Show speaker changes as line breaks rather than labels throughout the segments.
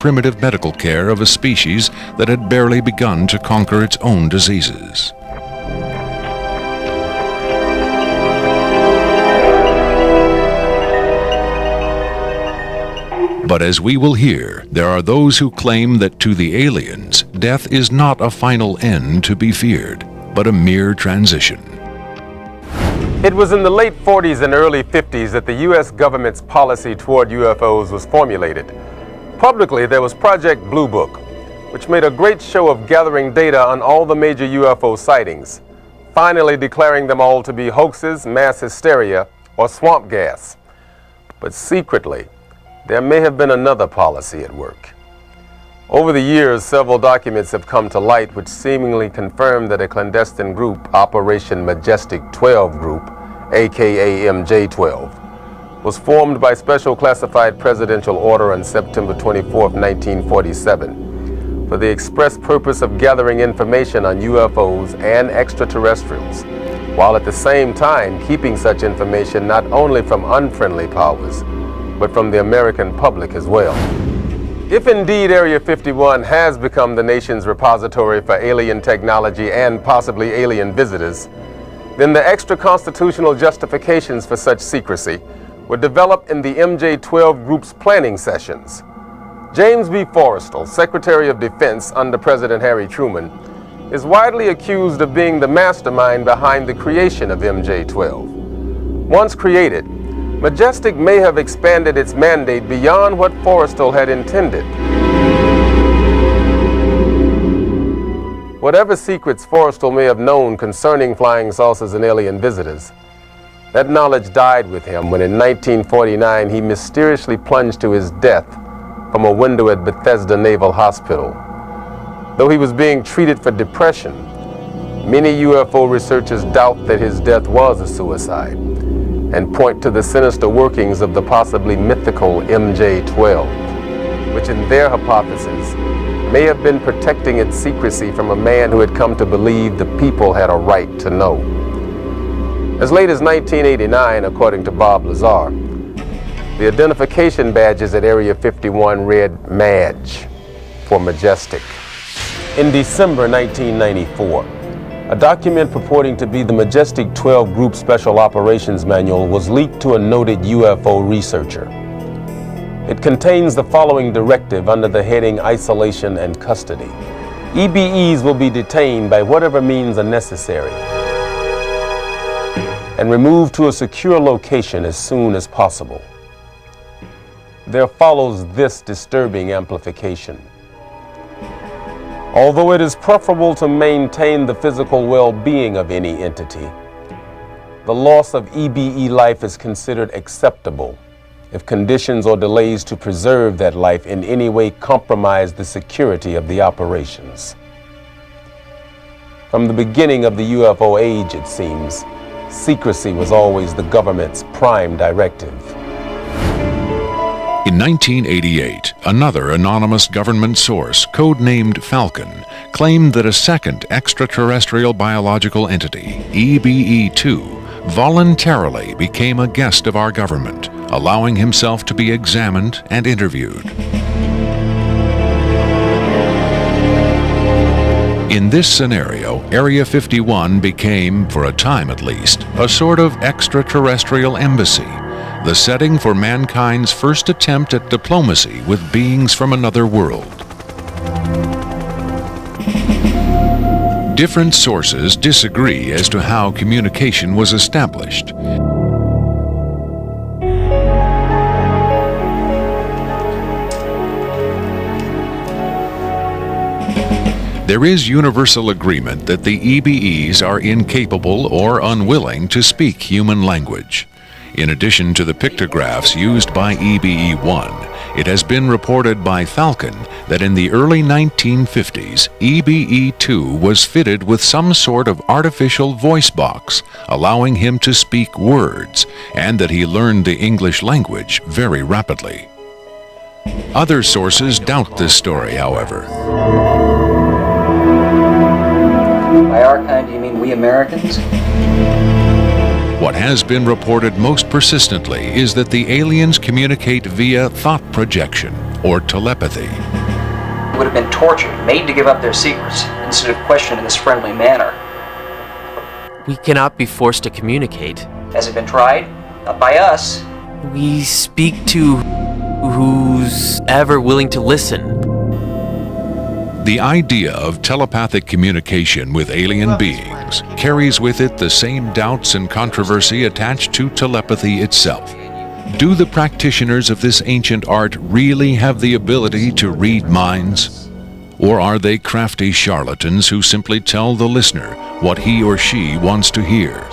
primitive medical care of a species that had barely begun to conquer its own diseases. But as we will hear, there are those who claim that to the aliens, death is not a final end to be feared, but a mere transition.
It was in the late 40s and early 50s that the U.S. government's policy toward UFOs was formulated. Publicly, there was Project Blue Book, which made a great show of gathering data on all the major UFO sightings, finally declaring them all to be hoaxes, mass hysteria, or swamp gas. But secretly, there may have been another policy at work. Over the years, several documents have come to light which seemingly confirm that a clandestine group, Operation Majestic 12 Group, aka MJ-12, was formed by special classified presidential order on September 24, 1947, for the express purpose of gathering information on UFOs and extraterrestrials, while at the same time keeping such information not only from unfriendly powers, but from the American public as well. If indeed Area 51 has become the nation's repository for alien technology and possibly alien visitors, then the extra-constitutional justifications for such secrecy were developed in the MJ-12 Group's planning sessions. James B. Forrestal, Secretary of Defense under President Harry Truman, is widely accused of being the mastermind behind the creation of MJ-12. Once created, Majestic may have expanded its mandate beyond what Forrestal had intended. Whatever secrets Forrestal may have known concerning flying saucers and alien visitors, that knowledge died with him when in 1949 he mysteriously plunged to his death from a window at Bethesda Naval Hospital. Though he was being treated for depression, many UFO researchers doubt that his death was a suicide and point to the sinister workings of the possibly mythical MJ-12, which in their hypothesis may have been protecting its secrecy from a man who had come to believe the people had a right to know. As late as 1989, according to Bob Lazar, the identification badges at Area 51 read MADGE for Majestic. In December 1994, a document purporting to be the Majestic 12 Group Special Operations Manual was leaked to a noted UFO researcher. It contains the following directive under the heading Isolation and Custody. EBEs will be detained by whatever means are necessary and removed to a secure location as soon as possible. There follows this disturbing amplification. Although it is preferable to maintain the physical well-being of any entity, the loss of EBE life is considered acceptable if conditions or delays to preserve that life in any way compromise the security of the operations. From the beginning of the UFO age, it seems, secrecy was always the government's prime directive.
In 1988, another anonymous government source, codenamed Falcon, claimed that a second extraterrestrial biological entity, EBE-2, voluntarily became a guest of our government, allowing himself to be examined and interviewed. In this scenario, Area 51 became, for a time at least, a sort of extraterrestrial embassy, the setting for mankind's first attempt at diplomacy with beings from another world. Different sources disagree as to how communication was established. There is universal agreement that the EBEs are incapable or unwilling to speak human language. In addition to the pictographs used by EBE-1, it has been reported by Falcon that in the early 1950s, EBE-2 was fitted with some sort of artificial voice box, allowing him to speak words, and that he learned the English language very rapidly. Other sources doubt this story, however.
By our kind, do you mean we Americans?
What has been reported most persistently is that the aliens communicate via thought projection, or telepathy.
Would have been tortured, made to give up their secrets, instead of questioned in this friendly manner.
We cannot be forced to communicate.
Has it been tried? Not by us.
We speak to who's ever willing to listen.
The idea of telepathic communication with alien beings carries with it the same doubts and controversy attached to telepathy itself. Do the practitioners of this ancient art really have the ability to read minds? Or are they crafty charlatans who simply tell the listener what he or she wants to hear?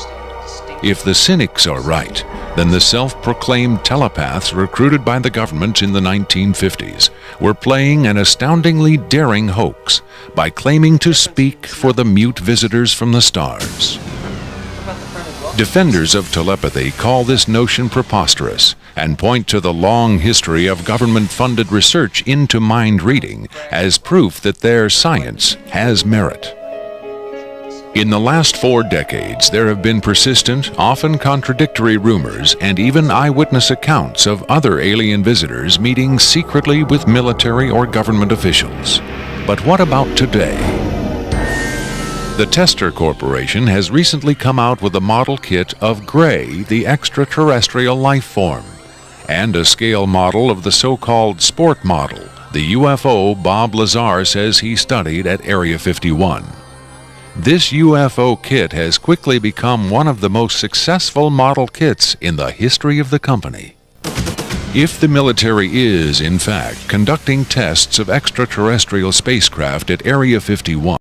If the cynics are right, then the self-proclaimed telepaths recruited by the government in the 1950s were playing an astoundingly daring hoax by claiming to speak for the mute visitors from the stars. Defenders of telepathy call this notion preposterous and point to the long history of government-funded research into mind reading as proof that their science has merit. In the last 4 decades, there have been persistent, often contradictory rumors and even eyewitness accounts of other alien visitors meeting secretly with military or government officials. But what about today? The Tester Corporation has recently come out with a model kit of Gray, the extraterrestrial life form, and a scale model of the so-called sport model, the UFO Bob Lazar says he studied at Area 51. This UFO kit has quickly become one of the most successful model kits in the history of the company. If the military is, in fact, conducting tests of extraterrestrial spacecraft at Area 51,